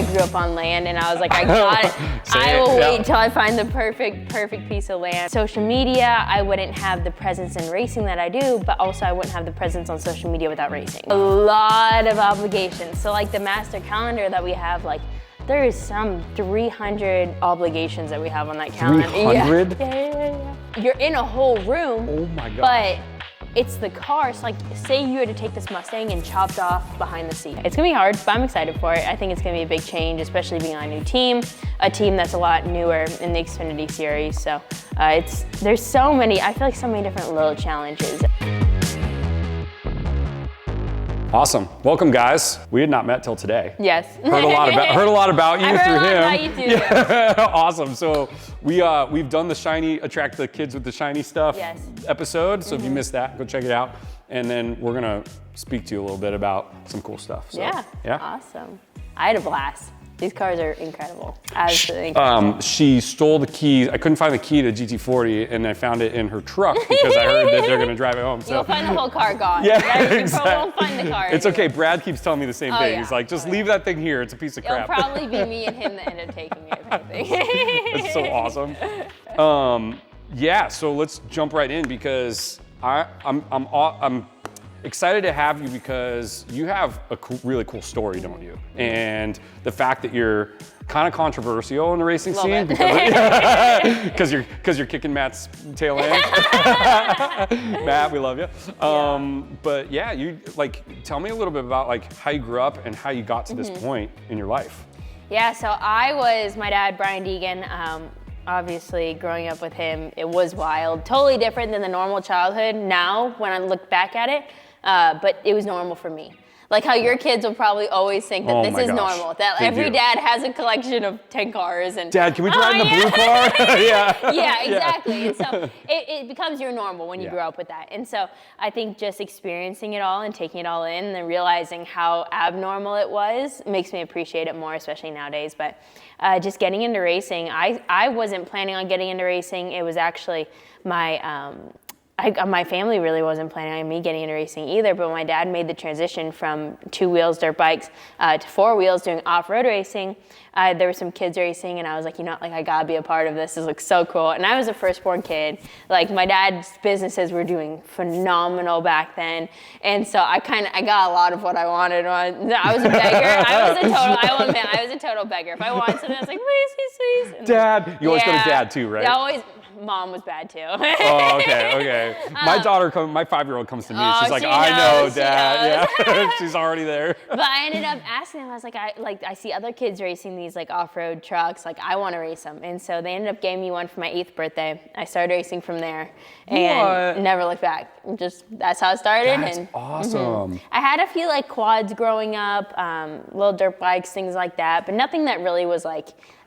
grew up on land, and I was like, I got it. I will wait until I find the perfect piece of land. Social media, I wouldn't have the presence in racing that I do, but also I wouldn't have the presence on social media without racing. A lot of obligations. So like the master calendar that we have, like there is some 300 obligations that we have on that calendar. 300? Yeah. You're in a whole room. Oh my God. But it's the car. So like, say you had to take this Mustang and chopped off behind the seat. It's gonna be hard, but I'm excited for it. I think it's gonna be a big change, especially being on a new team, a team that's a lot newer in the Xfinity series. So there's so many, I feel like so many different little challenges. Awesome. Welcome, guys. We had not met till today. Yes. Heard a lot about you through him. About you too. Yeah. Awesome. So we've done the shiny attract the kids with the shiny stuff episode. So if you missed that, go check it out. And then we're gonna speak to you a little bit about some cool stuff. So, yeah. Awesome. I had a blast. These cars are incredible. She stole the keys. I couldn't find the key to GT40, and I found it in her truck because I heard that they're gonna drive it home. So you'll find the whole car gone. Yeah, exactly. You won't find the car. It's okay. Brad keeps telling me the same thing. Yeah. He's like, just leave that thing here. It's a piece of crap. It'll probably be me and him that end up taking it. I think. That's so awesome. Yeah. So let's jump right in because I'm excited to have you because you have a really cool story, don't you? And the fact that you're kind of controversial in the racing scene because you're kicking Matt's tail end. Matt, we love you. But yeah, you tell me a little bit about how you grew up and how you got to this point in your life. Yeah, so my dad, Brian Deegan. Obviously, growing up with him, it was wild. Totally different than the normal childhood now when I look back at it, but it was normal for me. Like how your kids will probably always think that this is normal, that every dad has a collection of 10 cars. And Dad, can we drive in the blue car? Yeah, exactly. And so it becomes your normal when you grow up with that. And so I think just experiencing it all and taking it all in and then realizing how abnormal it was makes me appreciate it more, especially nowadays. But just getting into racing, I wasn't planning on getting into racing. It was actually my family really wasn't planning on me getting into racing either, but my dad made the transition from 2-wheels dirt bikes to 4 wheels doing off-road racing. There were some kids racing and I was like, I gotta be a part of this. This looks so cool. And I was a firstborn kid. Like my dad's businesses were doing phenomenal back then. And so I got a lot of what I wanted. I was a beggar. I was a total beggar. If I wanted something, I was like, please. And Dad, you always go to dad too, right? Mom was bad too. Oh, okay. My 5-year-old comes to me. She's like, I know, Dad. Yeah, she's already there. But I ended up asking them. I was like, I see other kids racing these off-road trucks. Like, I want to race them. And so they ended up giving me one for my 8th birthday. I started racing from there and never looked back. That's how it started. That's awesome. I had a few quads growing up, little dirt bikes, things like that, but nothing that really was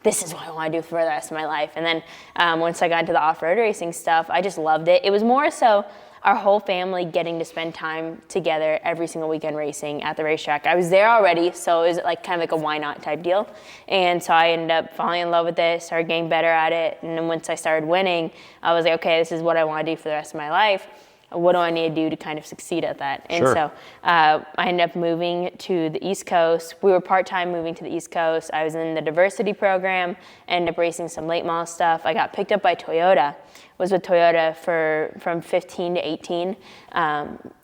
this is what I want to do for the rest of my life. And then once I got into the off-road racing stuff, I just loved it. It was more so our whole family getting to spend time together every single weekend racing at the racetrack. I was there already, so it was kind of a why not type deal. And so I ended up falling in love with it, started getting better at it. And then once I started winning, I was like, okay, this is what I want to do for the rest of my life. What do I need to do to kind of succeed at that? And so I ended up moving to the East Coast. We were part-time moving to the East Coast. I was in the diversity program, ended up racing some late model stuff. I got picked up by Toyota. Was with Toyota from 15 to 18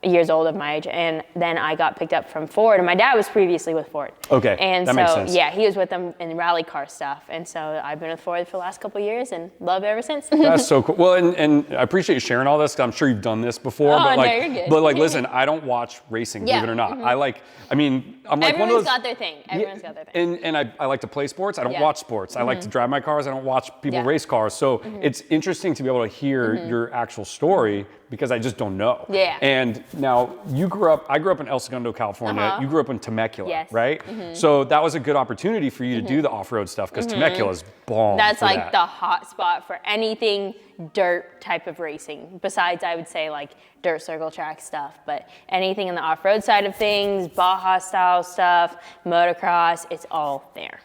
years old of my age, and then I got picked up from Ford, and my dad was previously with Ford. Okay, and that makes sense. Yeah, he was with them in rally car stuff, and so I've been with Ford for the last couple of years and love it ever since. That's so cool. Well, and I appreciate you sharing all this, because I'm sure you've done this before. Oh, no, you're good. But listen, I don't watch racing, believe it or not. I'm like Everyone's one of those. got their thing. Everyone's got their thing. And I like to play sports. I don't watch sports. I like to drive my cars. I don't watch people race cars. So it's interesting to be able to hear your actual story because I just don't know. Yeah. And now I grew up in El Segundo, California. You grew up in Temecula, right? So that was a good opportunity for you to do the off-road stuff because Temecula's bomb. That's the hot spot for anything dirt type of racing. Besides, I would say dirt circle track stuff, but anything in the off-road side of things, Baja style stuff, motocross, it's all there.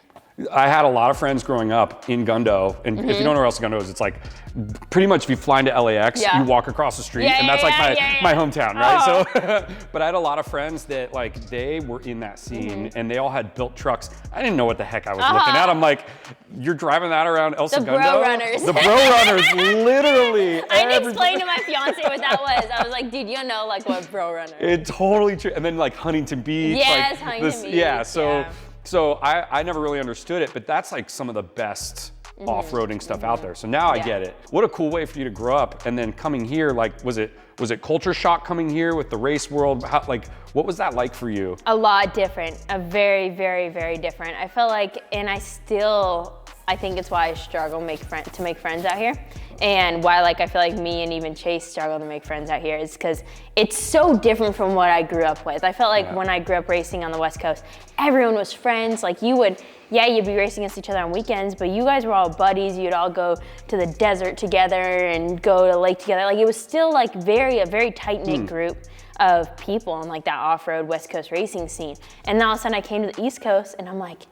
I had a lot of friends growing up in Gundo, and if you don't know where else Gundo is, it's like pretty much if you fly into LAX, you walk across the street, and that's like my hometown, right? So, but I had a lot of friends that like they were in that scene, and they all had built trucks. I didn't know what the heck I was looking at. I'm like, you're driving that around El Segundo? The bro runners. The bro runners, literally. I had to explain to my fiance what that was. I was like, dude, you don't know like what bro runner. It's totally true. And then like Huntington Beach. Yes, like, Huntington Beach. Yeah, so I never really understood it, but that's like some of the best off-roading stuff out there. So now I get it. What a cool way for you to grow up, and then coming here, like was it culture shock coming here with the race world? How, like what was that like for you? A lot different. A very, very, very different. I felt like, and I think it's why I struggle to make friends out here. And why like I feel like me and even Chase struggle to make friends out here is because it's so different from what I grew up with. I felt like when I grew up racing on the West Coast, everyone was friends. Like you'd be racing against each other on weekends, but you guys were all buddies. You'd all go to the desert together and go to lake together. Like it was still like a very tight-knit group of people in like that off-road West Coast racing scene. And then all of a sudden I came to the East Coast and I'm like,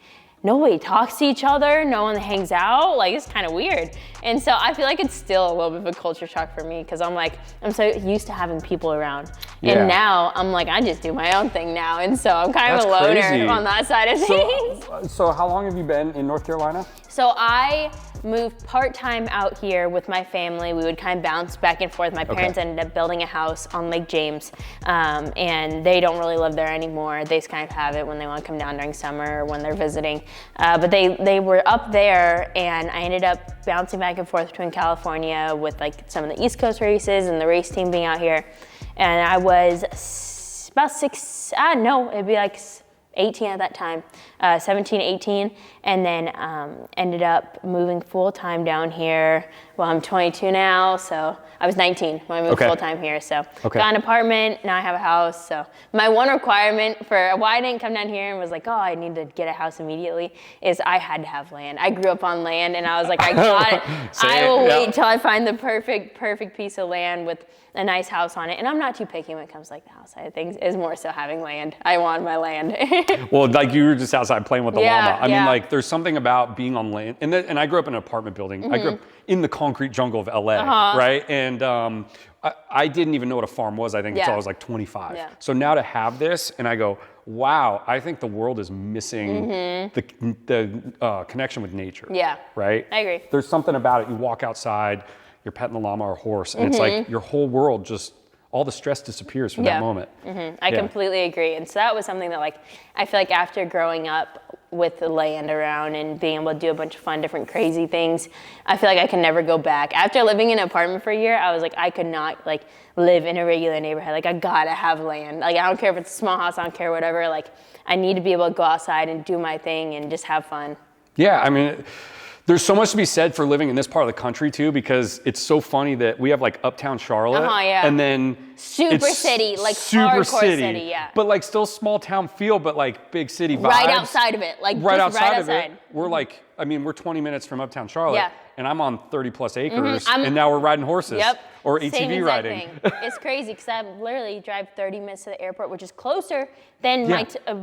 nobody talks to each other, no one hangs out, like it's kind of weird. And so I feel like it's still a little bit of a culture shock for me because I'm so used to having people around. And now I'm like, I just do my own thing now. And so I'm kind of a loner on that side of things. So how long have you been in North Carolina? So I moved part-time out here with my family. We would kind of bounce back and forth. My parents ended up building a house on Lake James, and they don't really live there anymore. They just kind of have it when they want to come down during summer or when they're visiting. But they were up there, and I ended up bouncing back and forth between California with like some of the East Coast races and the race team being out here. And I was about it'd be like 18 at that time, 17, 18, and then ended up moving full-time down here. Well, I'm 22 now, so I was 19 when I moved full-time here. So got an apartment, now I have a house. So my one requirement for why I didn't come down here and was like, oh, I need to get a house immediately is I had to have land. I grew up on land, and I was like, I got it. I will wait till I find the perfect piece of land with a nice house on it. And I'm not too picky when it comes to like the house side of things. It's more so having land. I want my land. Well, like you were just outside playing with the llama. I mean, like there's something about being on land. And I grew up in an apartment building. I grew up in the concrete jungle of LA, right? And I didn't even know what a farm was, I think, until I was like 25. So now to have this, and I go, wow, I think the world is missing the connection with nature. Yeah. Right? I agree. There's something about it. You walk outside, you're petting the llama or horse, and it's like your whole world just, all the stress disappears from that moment. I completely agree. And so that was something that like, I feel like after growing up with the land around and being able to do a bunch of fun, different crazy things, I feel like I can never go back. After living in an apartment for a year, I was like, I could not like live in a regular neighborhood. Like I gotta have land. Like I don't care if it's a small house, I don't care whatever. Like I need to be able to go outside and do my thing and just have fun. Yeah, I mean, there's so much to be said for living in this part of the country too, because it's so funny that we have like uptown Charlotte, and then super city, like hardcore city, but like still small town feel, but like big city vibes. Right outside of it, like right outside of it. We're like, I mean, we're 20 minutes from uptown Charlotte, and I'm on 30 plus acres, and now we're riding horses or ATV riding. It's crazy because I literally drive 30 minutes to the airport, which is closer than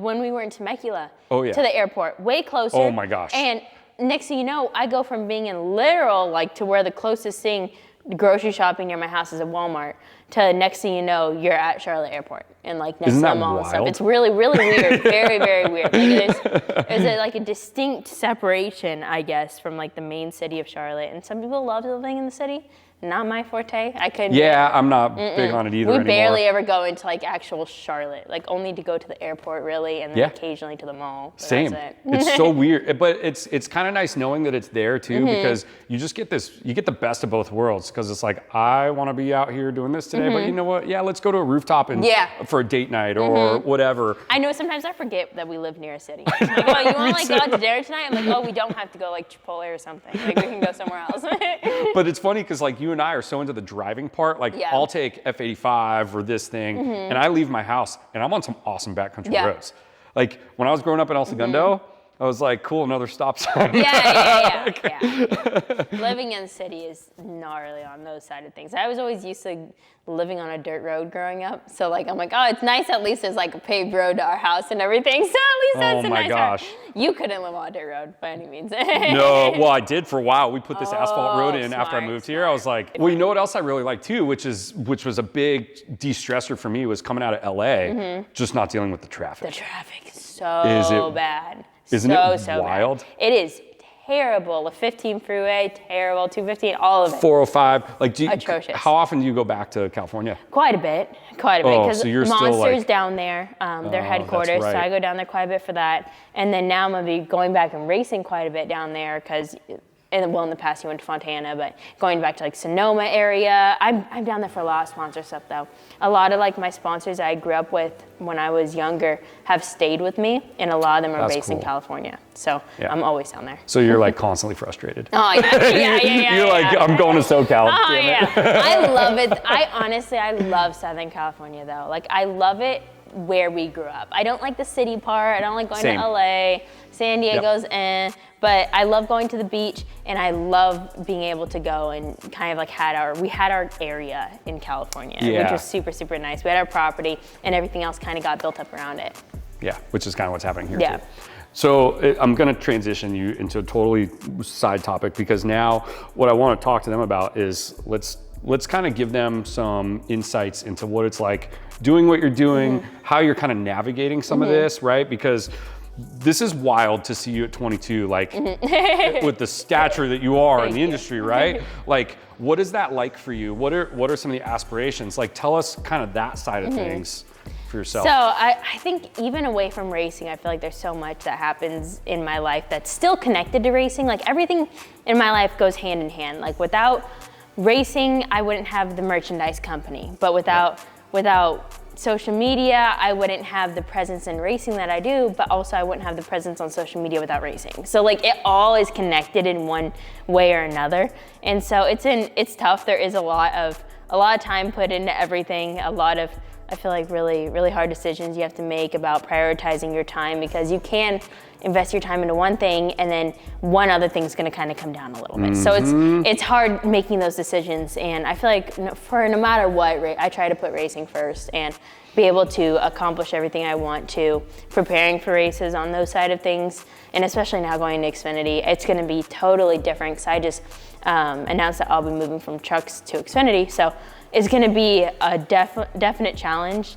when we were in Temecula to the airport, way closer. Oh my gosh. And next thing you know, I go from being in literal, like to where the closest thing, grocery shopping near my house is at Walmart, to next thing you know, you're at Charlotte Airport and like next to the mall and stuff. It's really, really weird. Very, very weird. Like there's like a distinct separation, I guess, from like the main city of Charlotte. And some people love living in the city. Not my forte. I couldn't. Yeah, I'm not big on it either anymore. We barely ever go into like actual Charlotte, like only to go to the airport really, and then occasionally to the mall. Same. That's it. It's so weird, but it's kind of nice knowing that it's there too, because you just get you get the best of both worlds, because it's like, I want to be out here doing this today, but you know what? Yeah, let's go to a rooftop and for a date night or whatever. I know sometimes I forget that we live near a city. Like, oh, you want to like go out to dinner tonight? I'm like, oh, we don't have to go like Chipotle or something. Like we can go somewhere else. But it's funny because like you and I are so into the driving part. Like I'll take F85 or this thing, and I leave my house and I'm on some awesome backcountry roads. Like when I was growing up in El Segundo, I was like, cool, another stop sign. Yeah. Living in the city is gnarly on those side of things. I was always used to living on a dirt road growing up. So like, I'm like, oh, it's nice. At least there's like a paved road to our house and everything. So at least that's a nice road. You couldn't live on a dirt road by any means. No, well, I did for a while. We put this asphalt road in after I moved here. I was like, well, you know what else I really like too, which was a big de-stressor for me, was coming out of LA, just not dealing with the traffic. The traffic is so bad. Isn't it wild? Bad. It is terrible. The 15 freeway, terrible. 215, all of it. 405. Like, atrocious. How often do you go back to California? Quite a bit. Because so you're Monster's still like, down there, their headquarters. Right. So I go down there quite a bit for that. And then now I'm gonna be going back and racing quite a bit down there because. In the past, you went to Fontana, but going back to like Sonoma area, I'm down there for a lot of sponsor stuff though. A lot of like my sponsors I grew up with when I was younger have stayed with me, and a lot of them are based in California. So I'm always down there. So you're like constantly frustrated. Oh yeah. You're like, I'm going to SoCal. Oh yeah, I love it. I love Southern California though. Like I love it where we grew up. I don't like the city part. I don't like going to LA. San Diego's but I love going to the beach, and I love being able to go and kind of like we had our area in California, which was super, super nice. We had our property, and everything else kind of got built up around it. Yeah, which is kind of what's happening here too. So I'm gonna transition you into a totally side topic, because now what I wanna talk to them about is let's kind of give them some insights into what it's like doing what you're doing, how you're kind of navigating some of this, right? Because this is wild to see you at 22, like with the stature that you are in the industry, right? Like, what is that like for you? What are some of the aspirations? Like, tell us kind of that side of things for yourself. So I think even away from racing, I feel like there's so much that happens in my life that's still connected to racing. Like everything in my life goes hand in hand. Like without racing, I wouldn't have the merchandise company, but without social media, I wouldn't have the presence in racing that I do, but also I wouldn't have the presence on social media without racing. So like it all is connected in one way or another. And so it's tough. There is a lot of time put into everything, a lot of, I feel like really, really hard decisions you have to make about prioritizing your time, because you can invest your time into one thing and then one other thing's gonna kind of come down a little bit. So it's hard making those decisions, and I feel like for no matter what, I try to put racing first and be able to accomplish everything I want to, preparing for races on those side of things, and especially now going to Xfinity, it's gonna be totally different because I just announced that I'll be moving from trucks to Xfinity. So it's gonna be a definite challenge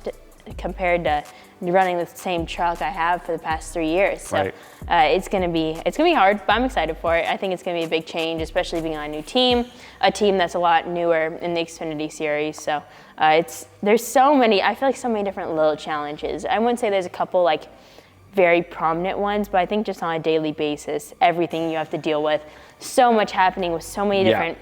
compared to running the same truck I have for the past 3 years. So it's gonna be hard, but I'm excited for it. I think it's gonna be a big change, especially being on a new team, a team that's a lot newer in the Xfinity series. So there's so many, I feel like so many different little challenges. I wouldn't say there's a couple like very prominent ones, but I think just on a daily basis, everything you have to deal with, so much happening with so many different,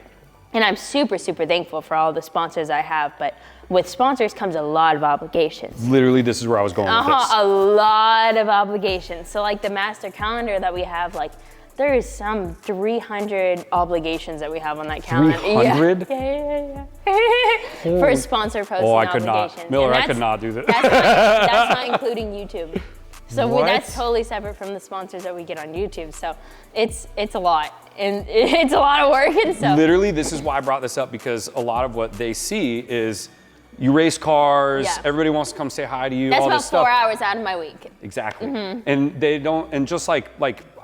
and I'm super, super thankful for all the sponsors I have, but with sponsors comes a lot of obligations. Literally, this is where I was going with this. A lot of obligations. So like the master calendar that we have, like there is some 300 obligations that we have on that calendar. 300? Yeah. For a sponsor posting I could obligations. not. Miller, I could not do that. That's not including YouTube. So that's totally separate from the sponsors that we get on YouTube. So it's a lot. And it's a lot of work and stuff. Literally, this is why I brought this up, because a lot of what they see is you race cars, everybody wants to come say hi to you, that's all about this stuff. 4 hours out of my week. Exactly. And they don't, and just like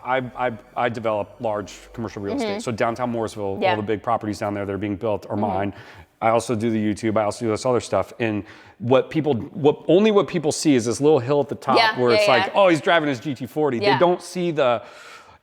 I develop large commercial real estate. So downtown Mooresville, all the big properties down there that are being built are mine. I also do the YouTube, I also do this other stuff. And what people see is this little hill at the top where it's like, oh, he's driving his GT40. They don't see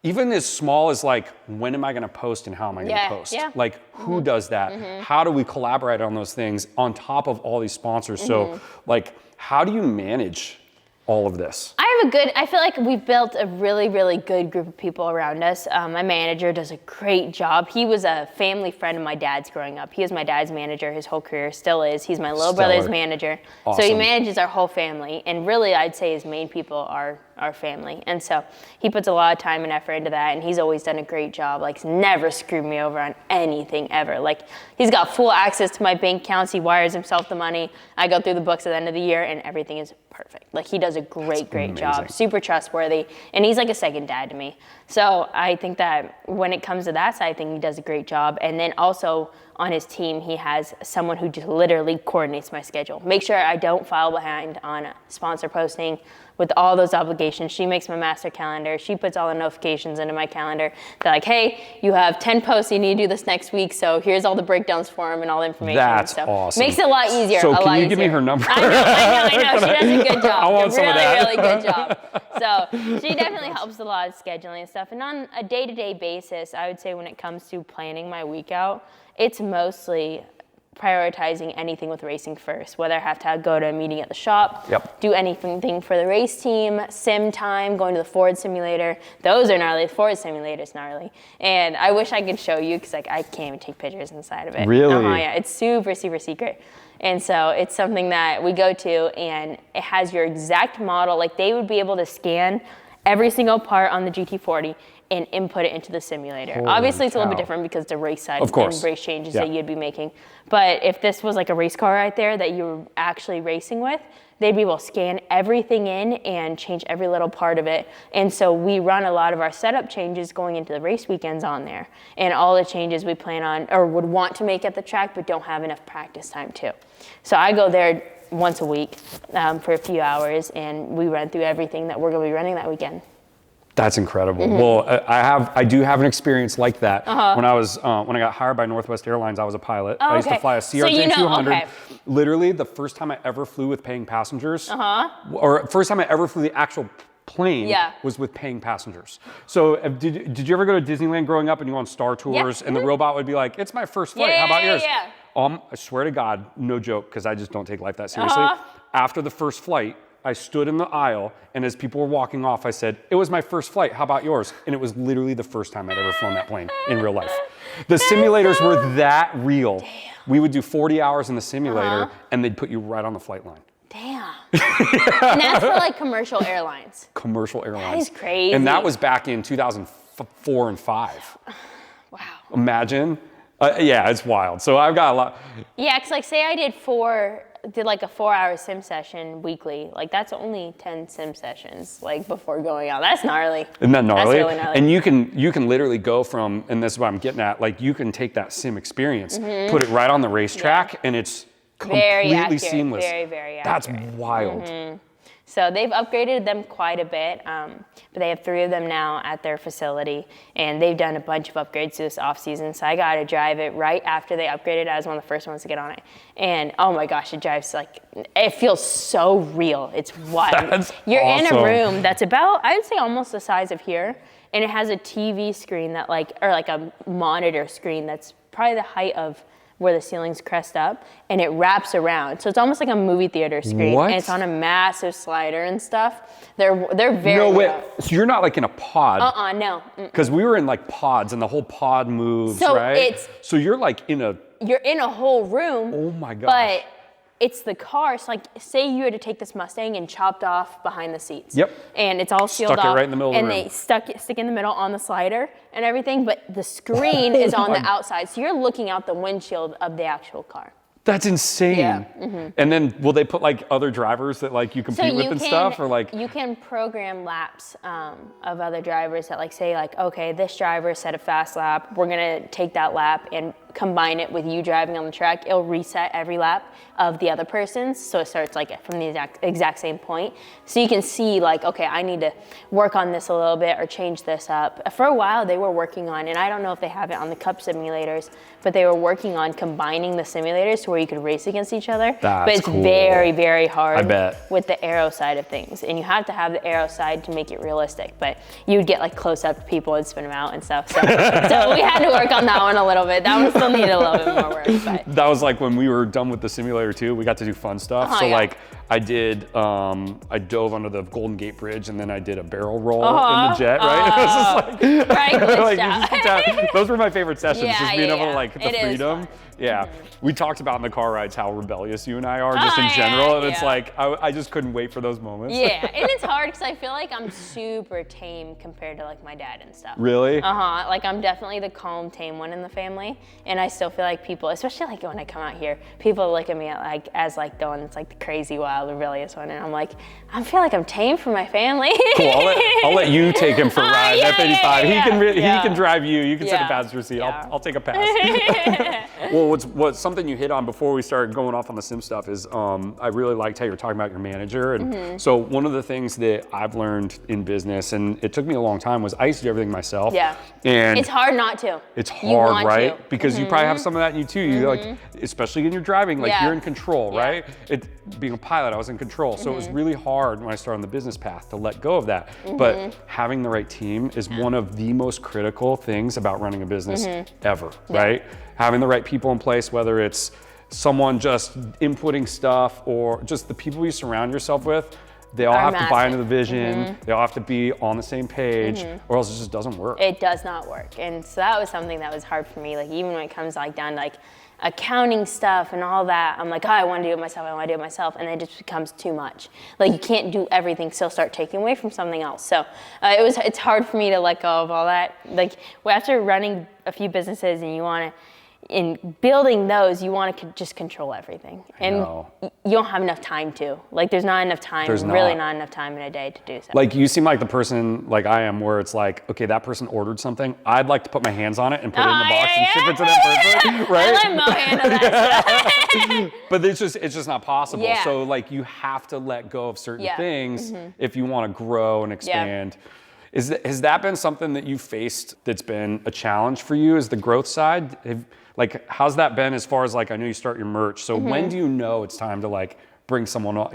even as small as like, when am I gonna post and how am I gonna post? Like, who does that? How do we collaborate on those things on top of all these sponsors? So like, how do you manage all of this? I feel like we've built a really, really good group of people around us. My manager does a great job. He was a family friend of my dad's growing up. He was my dad's manager his whole career, still is. He's my little brother's manager. Awesome. So he manages our whole family. And really, I'd say his main people are our family. And so he puts a lot of time and effort into that, and he's always done a great job. Like, he's never screwed me over on anything ever. Like, he's got full access to my bank accounts. He wires himself the money. I go through the books at the end of the year, and everything is perfect. Like, he does does a great amazing. job, super trustworthy, and he's like a second dad to me. So I think that when it comes to that side, I think he does a great job. And then also on his team, he has someone who just literally coordinates my schedule. Make sure I don't fall behind on sponsor posting with all those obligations. She makes my master calendar. She puts all the notifications into my calendar. They're like, hey, you have 10 posts you need to do this next week, so here's all the breakdowns for them and all the information. That's so awesome. Makes it a lot easier. So can you give me her number? I know. She does a good job. I want some of that. Really good job. So she definitely helps a lot of scheduling and stuff. And on a day-to-day basis, I would say when it comes to planning my week out, it's mostly prioritizing anything with racing first, whether I have to go to a meeting at the shop, do anything for the race team, sim time, going to the Ford simulator. Those are gnarly. The Ford simulator's gnarly. And I wish I could show you because like I can't even take pictures inside of it. Really? Yeah, it's super, super secret. And so it's something that we go to and it has your exact model. Like they would be able to scan every single part on the GT40 and input it into the simulator. Holy Obviously, it's a little cow. bit different because the race side Of course. and race changes that you'd be making. But if this was like a race car right there that you were actually racing with, they'd be able to scan everything in and change every little part of it. And so we run a lot of our setup changes going into the race weekends on there. And all the changes we plan on or would want to make at the track but don't have enough practice time to. So I go there once a week for a few hours and we run through everything that we're going to be running that weekend. That's incredible. Well, I do have an experience like that. When I got hired by Northwest Airlines, I was a pilot. I used to fly a CRJ 200. Literally, the first time I ever flew with paying passengers, or first time I ever flew the actual plane was with paying passengers. So did you ever go to Disneyland growing up and you go on Star Tours and the robot would be like, it's my first flight, how about yours? I swear to God, no joke, because I just don't take life that seriously. After the first flight, I stood in the aisle, and as people were walking off, I said, it was my first flight, how about yours? And it was literally the first time I'd ever flown that plane in real life. The simulators were that real. Damn. We would do 40 hours in the simulator, and they'd put you right on the flight line. Damn. And that's for like commercial airlines. Commercial airlines. That is crazy. And that was back in 2004 and 5. Wow. Imagine. Yeah, it's wild. So I've got a lot. Yeah, because like say I did like a 4-hour sim session weekly. Like that's only 10 sim sessions like before going out. That's gnarly. Isn't that gnarly? That's really gnarly. And you can literally go from, and this is what I'm getting at, like you can take that sim experience, put it right on the racetrack, and it's completely seamless. Very, very accurate. That's wild. So they've upgraded them quite a bit, but they have 3 of them now at their facility, and they've done a bunch of upgrades this off season. So I got to drive it right after they upgraded. I was one of the first ones to get on it, and oh my gosh, it drives like it feels so real. It's wild. You're in a room that's about, I would say, almost the size of here, and it has a TV screen that or a monitor screen that's probably the height of where the ceilings crest up, and it wraps around. So it's almost like a movie theater screen. What? And it's on a massive slider and stuff. They're very No way. So you're not like in a pod. No. Because we were in like pods, and the whole pod moves, So right? So you're like you're in a whole room. Oh my gosh. But it's the car. So like, say you had to take this Mustang and chopped off behind the seats. Yep. And it's all sealed off. Stuck it right in the middle of the room. And they stick in the middle on the slider and everything, but the screen is on the outside. So you're looking out the windshield of the actual car. That's insane. Yeah. And then will they put like other drivers that like you compete with and stuff, or like? You can program laps of other drivers that like say like, okay, this driver set a fast lap. We're gonna take that lap and combine it with you driving on the track. It'll reset every lap of the other person's, so it starts like from the exact same point. So you can see like, okay, I need to work on this a little bit or change this up. For a while they were working on, and I don't know if they have it on the Cup simulators, but they were working on combining the simulators to where you could race against each other. That's but it's cool. very, very hard I bet. with the aero side of things. And you have to have the aero side to make it realistic, but you would get like close up people and spin them out and stuff. So, so we had to work on that one a little bit. That one still needed a little bit more work. But. That was like when we were done with the simulator too, we got to do fun stuff. So like I did, I dove under the Golden Gate Bridge, and then I did a barrel roll in the jet, right? It was just like, those were my favorite sessions, just being able to like hit the freedom. Yeah, we talked about in the car rides how rebellious you and I are just in general, and it's like, I just couldn't wait for those moments. Yeah, and it's hard because I feel like I'm super tame compared to like my dad and stuff. Really? Like I'm definitely the calm, tame one in the family, and I still feel like people, especially like when I come out here, people look at me like as like the one that's like the crazy wild rebellious one. And I'm like, I feel like I'm tame for my family. Cool. I'll let you take him for a ride at 55. He can drive you. You can sit in the passenger seat. Yeah. I'll take a pass. Well, what's something you hit on before we started going off on the sim stuff is I really liked how you're talking about your manager. And so one of the things that I've learned in business, and it took me a long time, was I used to do everything myself. Yeah. And it's hard not to. It's hard, right? To. Because you probably have some of that in you too. You like, especially in your driving, like you're in control, right? Being a pilot, I was in control. So it was really hard when I started on the business path to let go of that. But having the right team is one of the most critical things about running a business ever, right? Having the right people in place, whether it's someone just inputting stuff or just the people you surround yourself with, they all have to buy into the vision. They all have to be on the same page, or else it just doesn't work. It does not work. And so that was something that was hard for me. Like even when it comes like down to like accounting stuff and all that, I'm like, oh, I want to do it myself. And it just becomes too much. Like you can't do everything, still start taking away from something else. So it's hard for me to let go of all that. Like after running a few businesses and in building those, you want to just control everything. And you don't have enough time to. Like there's not enough time, not enough time in a day to do so. Like you seem like the person like I am where it's like, okay, that person ordered something. I'd like to put my hands on it and put it in the box and ship it to them personally, right? I let Mo handle that stuff. But it's just not possible. Yeah. So like you have to let go of certain things if you want to grow and expand. Has that been something that you faced that's been a challenge for you, is the growth side? Like, how's that been as far as like, I know you start your merch. So when do you know it's time to like bring someone on,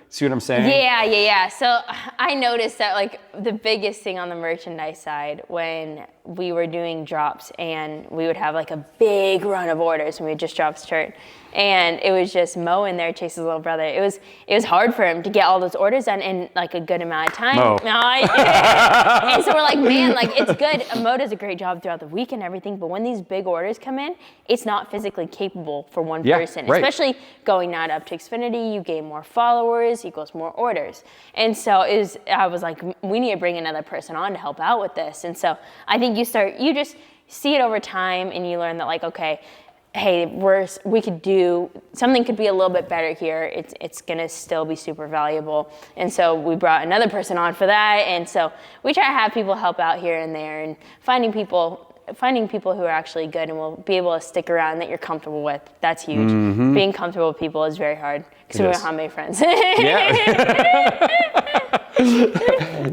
see what I'm saying? Yeah. So I noticed that like the biggest thing on the merchandise side when we were doing drops and we would have like a big run of orders when we just dropped shirt. And it was just Mo in there, Chase's little brother. It was hard for him to get all those orders done in like a good amount of time. Mo. And so we're like, man, like it's good. Mo does a great job throughout the week and everything, but when these big orders come in, it's not physically capable for one person. Right. Especially going now up to Xfinity, you gain more followers, equals more orders. And so I was like, we need to bring another person on to help out with this. And so I think you just see it over time and you learn that like, okay, hey, we could do something, could be a little bit better here. It's gonna still be super valuable. And so we brought another person on for that. And so we try to have people help out here and there and finding people who are actually good and will be able to stick around that you're comfortable with. That's huge. Being comfortable with people is very hard because we don't have many friends.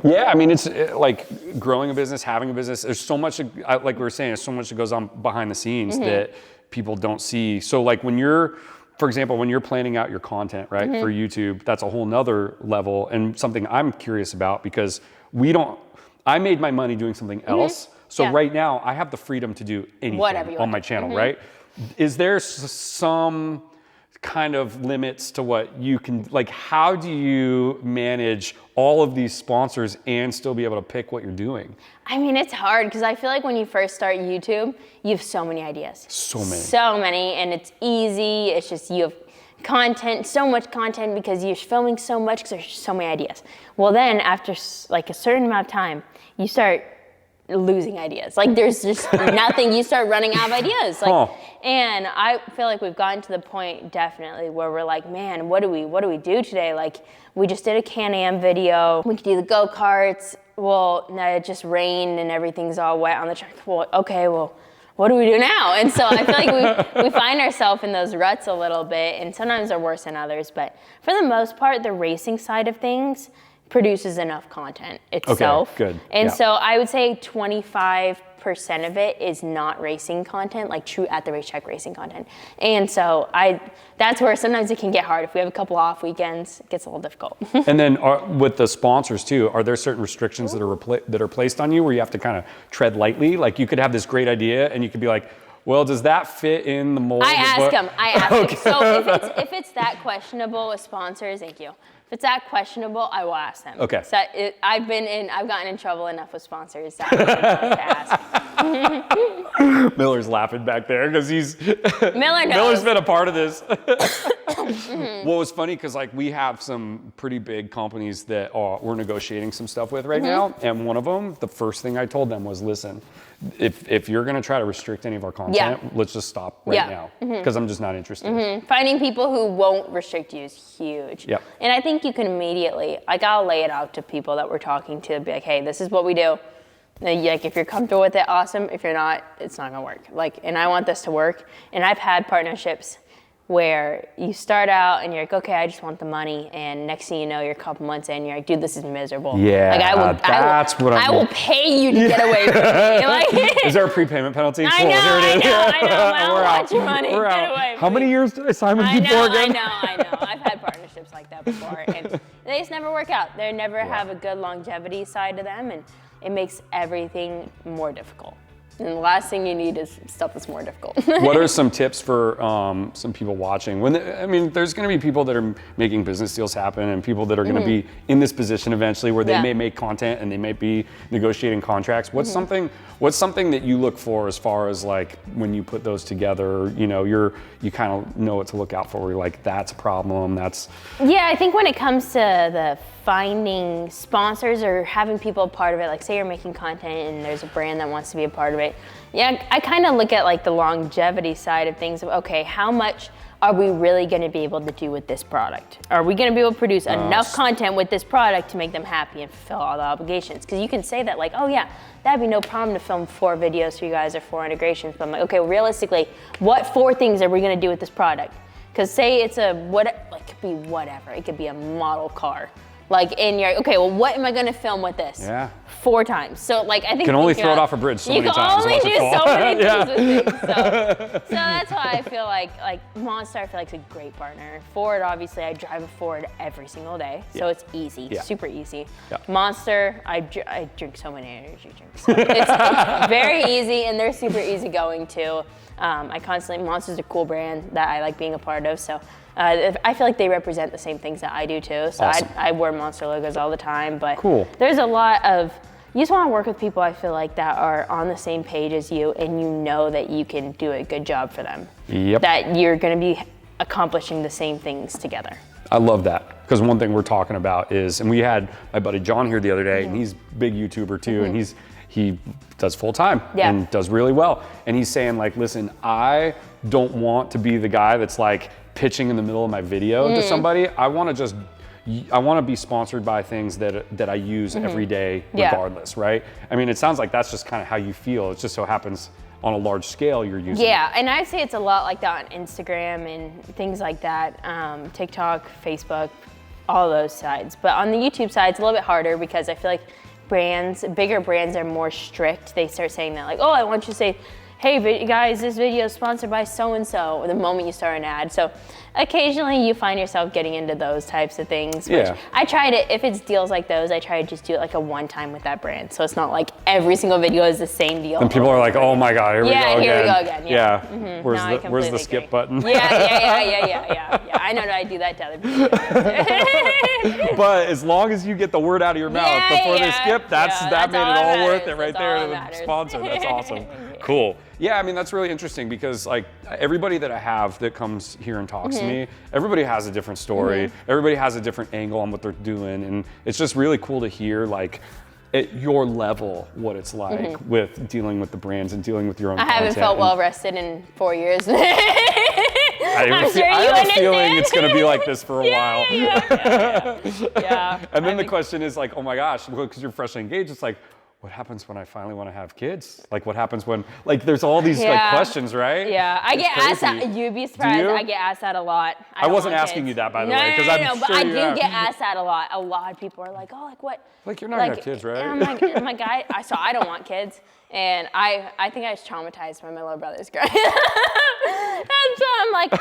Yeah, I mean, it's like growing a business, having a business. There's so much, like we were saying, there's so much that goes on behind the scenes that people don't see. So like for example, when you're planning out your content, right, for YouTube, that's a whole nother level and something I'm curious about because I made my money doing something else. So right now I have the freedom to do anything on my channel, right? Is there some kind of limits to what you can, like how do you manage all of these sponsors and still be able to pick what you're doing? I mean, it's hard because I feel like when you first start YouTube, you have so many ideas. So many, and it's easy. It's just you have content, so much content because you're filming so much because there's so many ideas. Well then after like a certain amount of time, you start losing ideas. Like there's just nothing, you start running out of ideas. And I feel like we've gotten to the point definitely where we're like, man, what do we do today? Like we just did a Can-Am video. We could do the go-karts. Well, now it just rained and everything's all wet on the track. Well, okay, well, what do we do now? And so I feel like we find ourselves in those ruts a little bit, and sometimes they're worse than others. But for the most part, the racing side of things produces enough content itself. Okay, good. And so I would say 25% of it is not racing content, like true at the racetrack racing content. And so that's where sometimes it can get hard. If we have a couple off weekends, it gets a little difficult. And then with the sponsors too, are there certain restrictions that are placed on you where you have to kind of tread lightly? Like you could have this great idea and you could be like, well, does that fit in the mold? I ask them. So if it's that questionable with sponsors, thank you. If it's that questionable, I will ask them. Okay. So I've gotten in trouble enough with sponsors that I to ask. Miller's laughing back there because Miller knows. Miller's been a part of this. Well, it's funny because like we have some pretty big companies that we're negotiating some stuff with right now, and one of them, the first thing I told them was, listen, if you're gonna try to restrict any of our content, let's just stop right now because I'm just not interested. Finding people who won't restrict you is huge. Yep. And I think you can immediately, like, I'll lay it out to people that we're talking to, be like, hey, this is what we do. Like, if you're comfortable with it, awesome. If you're not, it's not gonna work. Like, and I want this to work. And I've had partnerships where you start out and you're like, okay, I just want the money, and next thing you know, you're a couple months in, you're like, dude, this is miserable. Yeah, like, I will pay you to get away from me. Like, is there a prepayment penalty? I know. I don't want your money. Get away. How many years did I sign with you for again? I know. I've had partnerships like that before, and they just never work out. They never have a good longevity side to them, and it makes everything more difficult. And the last thing you need is stuff that's more difficult. What are some tips for some people watching? There's going to be people that are making business deals happen, and people that are going to be in this position eventually where they may make content and they might be negotiating contracts. What's something that you look for as far as like when you put those together? You know, you kind of know what to look out for. Where you're like, that's a problem. Yeah, I think when it comes to the finding sponsors or having people a part of it, like say you're making content and there's a brand that wants to be a part of it. Yeah, I kind of look at like the longevity side of things of, okay, how much are we really going to be able to do with this product? Are we going to be able to produce enough content with this product to make them happy and fulfill all the obligations? Because you can say that like, oh yeah, that'd be no problem to film 4 videos for you guys or 4 integrations. But I'm like, okay, realistically, what 4 things are we going to do with this product? Because say it's it could be whatever. It could be a model car. Like, and you're okay, well, what am I gonna film with this? Yeah. 4 times. So, like, I think you can only throw it off a bridge so many times. You can only do so many things with things. So that's why I feel like Monster, I feel like is a great partner. Ford, obviously, I drive a Ford every single day, so it's easy, super easy. Yeah. Monster, I drink so many energy drinks. So it's very easy, and they're super easygoing too. Monster's a cool brand that I like being a part of. So. I feel like they represent the same things that I do too. So awesome. I wear Monster logos all the time, but there's a lot of, you just want to work with people I feel like that are on the same page as you, and you know that you can do a good job for them. Yep. That you're going to be accomplishing the same things together. I love that, because one thing we're talking about is, and we had my buddy John here the other day, and he's a big YouTuber too, and he does full time and does really well. And he's saying like, listen, I don't want to be the guy that's like pitching in the middle of my video to somebody. I want to be sponsored by things that I use every day regardless, right? I mean, it sounds like that's just kind of how you feel. It just so happens on a large scale you're using it. And I'd say it's a lot like that on Instagram and things like that, TikTok, Facebook, all those sides. But on the YouTube side, it's a little bit harder because I feel like bigger brands are more strict. They start saying that like, oh, I want you to say, hey guys, this video is sponsored by so-and-so the moment you start an ad. So occasionally you find yourself getting into those types of things. Which I try to, if it's deals like those, I try to just do it like a one time with that brand. So it's not like every single video is the same deal. And people are like, oh my God, here we go again. Here we go again. Where's the skip button? Yeah. I know that I do that to other people. But as long as you get the word out of your mouth before they skip, that made it all worth it right there to the sponsor. That's awesome. Cool. Yeah, I mean, that's really interesting because like everybody that I have that comes here and talks to me, everybody has a different story. Everybody has a different angle on what they're doing. And it's just really cool to hear like at your level what it's like with dealing with the brands and dealing with your own content. I haven't felt well rested in 4 years. I have a feeling it's going to be like this for a while. Yeah. And then the question is like, oh my gosh, because you're freshly engaged, it's like, what happens when I finally want to have kids? Like, what happens when, like, there's all these like questions, right? Yeah, I get asked that. You'd be surprised. I get asked that a lot. I wasn't asking you that, by the way, because I'm sure but I do get asked that a lot. A lot of people are like, oh, like what? Like, you're not gonna have kids, right? And I'm like, so I don't want kids, and I think I was traumatized by my little brother's growing. And so I'm like,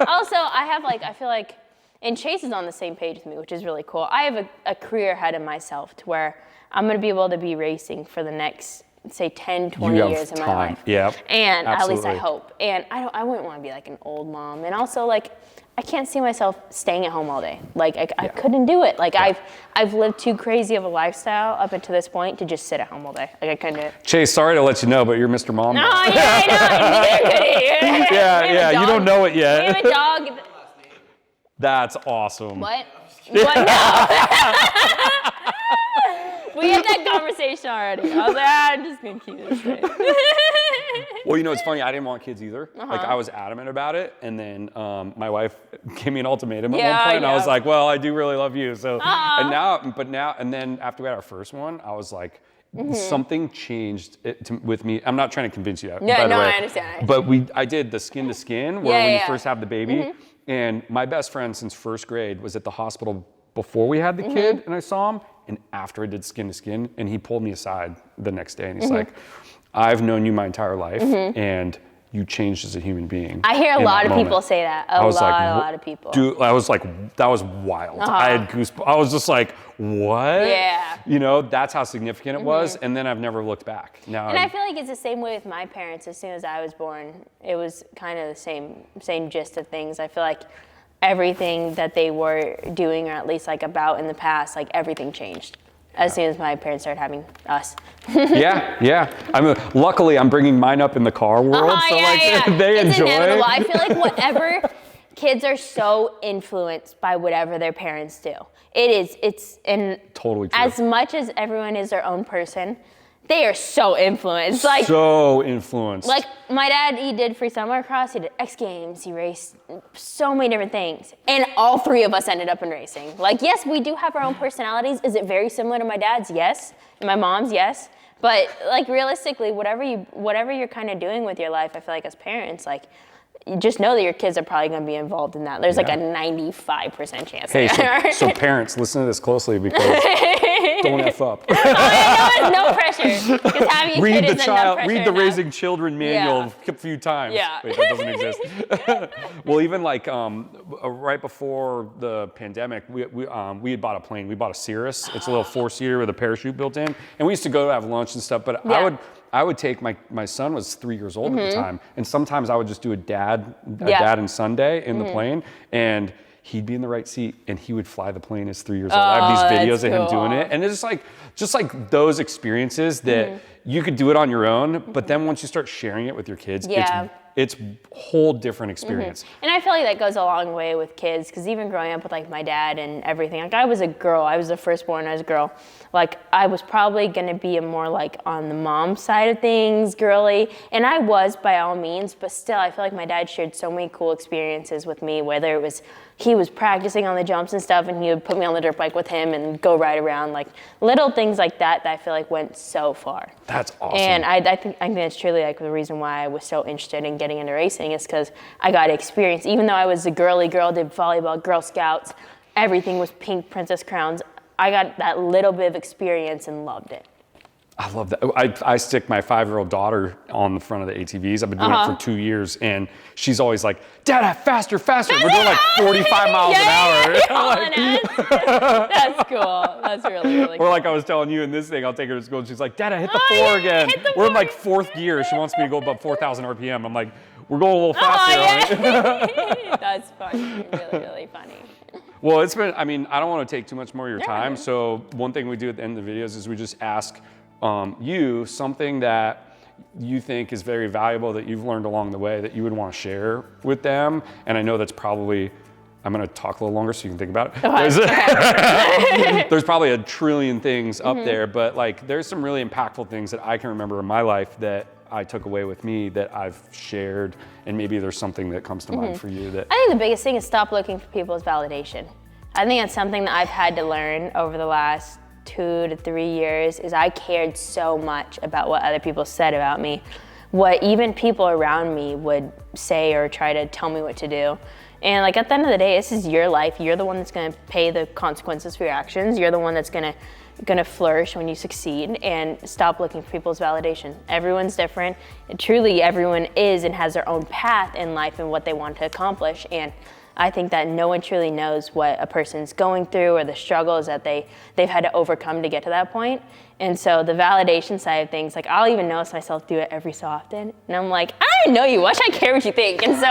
also I feel like, and Chase is on the same page with me, which is really cool. I have a career ahead of myself to where I'm going to be able to be racing for the next, say, 10, 20 years of my life. Yep. And at least I hope. And I wouldn't want to be like an old mom. And also, like, I can't see myself staying at home all day. Like, I couldn't do it. Like, I've lived too crazy of a lifestyle up until this point to just sit at home all day. Like, I couldn't do it. Chase, sorry to let you know, but you're Mr. Mom. No, I know. Yeah, you don't know it yet. We have a dog. That's awesome. What? What? No. We had that conversation already. I was like, I'm just gonna keep this straight. Well, you know, it's funny. I didn't want kids either. Like, I was adamant about it, and then my wife gave me an ultimatum at one point. And I was like, "Well, I do really love you." So, and then after we had our first one, I was like, something changed with me. I'm not trying to convince you. Yeah, by the way, I understand. But I did the skin to skin, where when you first have the baby, and my best friend since first grade was at the hospital before we had the kid, and I saw him. And after I did skin to skin, and he pulled me aside the next day, and he's like, "I've known you my entire life, and you changed as a human being." I hear a lot of people say that. A lot of people. Dude, I was like, that was wild. I had goosebumps. I was just like, what? Yeah. You know, that's how significant it was, and then I've never looked back. Now, and I feel like it's the same way with my parents. As soon as I was born, it was kind of the same gist of things. I feel like everything that they were doing, or at least like about in the past, like everything changed as soon as my parents started having us. yeah. Luckily, I'm bringing mine up in the car world, so they it's enjoy. Inevitable. I feel like whatever kids are so influenced by whatever their parents do. It's totally true. As much as everyone is their own person, they are so influenced. Like so influenced. Like my dad, he did freestyle motocross, he did X Games, he raced so many different things. And all three of us ended up in racing. Like, yes, we do have our own personalities. Is it very similar to my dad's? Yes. And my mom's? Yes. But like realistically, whatever you're kind of doing with your life, I feel like as parents, like, you just know that your kids are probably going to be be in that. There's like a 95% chance. Hey, so parents, listen to this closely because don't F up. No pressure. Because having a kid is enough pressure. Read the Raising Children manual a few times. Yeah. Wait, that doesn't exist. Well, even like right before the pandemic, we had bought a plane. We bought a Cirrus. It's a little 4-seater with a parachute built in, and we used to go have lunch and stuff. But I would take my son was 3 years old at the time, and sometimes I would just do a dad and son day in the plane, and he'd be in the right seat and he would fly the plane as 3 years old. I have these videos of him doing it, and it's just like those experiences that you could do it on your own, but then once you start sharing it with your kids, it's a whole different experience. And I feel like that goes a long way with kids, because even growing up with like my dad and everything, like I was a girl, I was the firstborn, I was a girl. Like I was probably gonna be a more like on the mom side of things, girly, and I was by all means, but still I feel like my dad shared so many cool experiences with me, whether it was he was practicing on the jumps and stuff, and he would put me on the dirt bike with him and go ride around, like little things like that I feel like went so far. That's awesome. And I think that's truly like the reason why I was so interested in getting into racing, is because I got to experience, even though I was a girly girl, did volleyball, Girl Scouts, everything was pink princess crowns, I got that little bit of experience and loved it. I love that. I stick my 5-year-old daughter on the front of the ATVs. I've been doing it for 2 years, and she's always like, "Dad, faster, faster!" We're doing like 45 miles an hour. That's cool. That's really, really cool. Or like I was telling you in this thing, I'll take her to school, and she's like, "Dad, I hit the 4 again." We're in like 4th gear. She wants me to go above 4,000 RPM. I'm like, "We're going a little faster." That's funny. Really, really funny. Well, it's been, I don't want to take too much more of your time. So one thing we do at the end of the videos is we just ask you something that you think is very valuable that you've learned along the way that you would want to share with them. And I know that's probably, I'm going to talk a little longer so you can think about it. There's probably a trillion things up there, but like there's some really impactful things that I can remember in my life that I took away with me that I've shared, and maybe there's something that comes to mind for you that. I think the biggest thing is stop looking for people's validation. I think that's something that I've had to learn over the last 2 to 3 years, is I cared so much about what other people said about me, what even people around me would say or try to tell me what to do. And like at the end of the day, this is your life. You're the one that's gonna pay the consequences for your actions. You're the one that's gonna flourish when you succeed, and stop looking for people's validation. Everyone's different. And truly, everyone is and has their own path in life and what they want to accomplish. And I think that no one truly knows what a person's going through or the struggles that they've had to overcome to get to that point. And so the validation side of things, like I'll even notice myself do it every so often. And I'm like, I don't know you, why should I care what you think? And so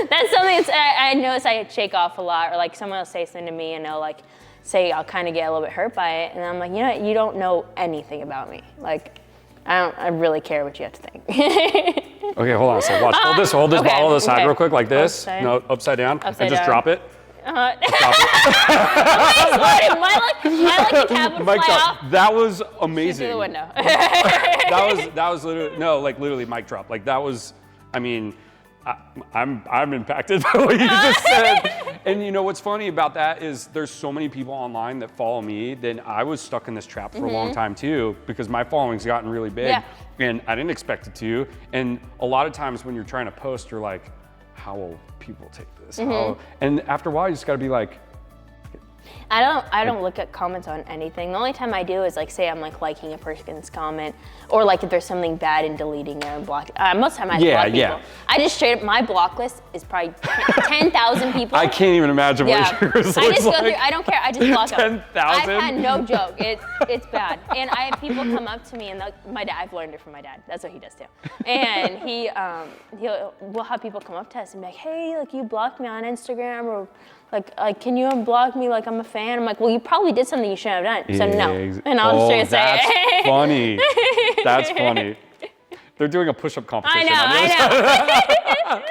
that's something I notice I shake off a lot, or like someone will say something to me and they'll like say I'll kind of get a little bit hurt by it. And I'm like, you know what? You don't know anything about me. Like, I really care what you have to think. Okay, hold on. So watch. Hold this bottle of this side real quick, like this. No, upside down. And just drop it. My lucky tab would Mic fly drop. off That was amazing. through the window. that was literally no, like literally mic drop. Like that was, I mean, I'm impacted by what you just said. And you know what's funny about that is there's so many people online that follow me. Then I was stuck in this trap for a long time too because my following's gotten really big, and I didn't expect it to. And a lot of times when you're trying to post, you're like, how will people take this? And after a while, you just got to be like. I don't look at comments on anything. The only time I do is like say I'm like liking a person's comment, or like if there's something bad and deleting it and block. Most of the time I just block people. I just straight up, my block list is probably 10,000 people. I can't even imagine what yours looks I just go like. through. I don't care. I just block them. 10,000. I've had no joke. It's bad. And I have people come up to me and my dad. I've learned it from my dad. That's what he does too. And we'll have people come up to us and be like, hey, like you blocked me on Instagram, or like, can you unblock me? Like, I'm a fan. I'm like, well, you probably did something you shouldn't have done. So no. And I'll just straight say it. That's funny. That's funny. They're doing a push-up competition. I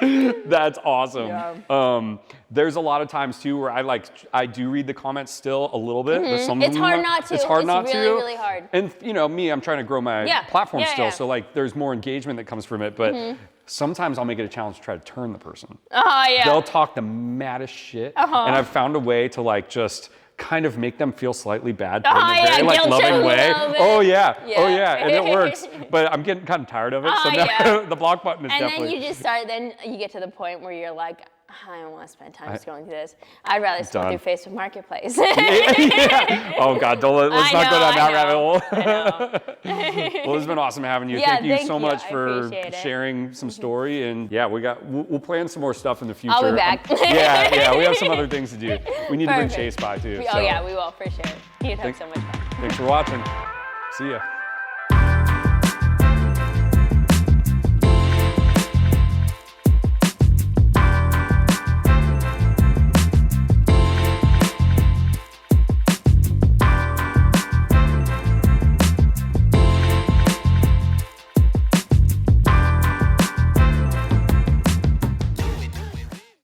know. That's awesome. Yeah. There's a lot of times too where I do read the comments still a little bit. But some of It's them hard not to. It's hard not really, to. really hard. And you know me, I'm trying to grow my platform still. So like there's more engagement that comes from it. But sometimes I'll make it a challenge to try to turn the person. Oh yeah. They'll talk the maddest shit, and I've found a way to like just kind of make them feel slightly bad, but in a very like loving way. Oh yeah, and it works. But I'm getting kind of tired of it, so now the block button is definitely. And then you just start. Then you get to the point where you're like, I don't want to spend time scrolling through this. I'd rather scroll through Facebook Marketplace. Oh God, let's not go down that rabbit hole. I know. Well, it's been awesome having you. Yeah, thank you so much for sharing some story. And yeah, we'll plan some more stuff in the future. I'll be back. Yeah, we have some other things to do. We need to bring Chase by too. Oh yeah, we will for sure. You'd have so much fun. Thanks for watching. See ya.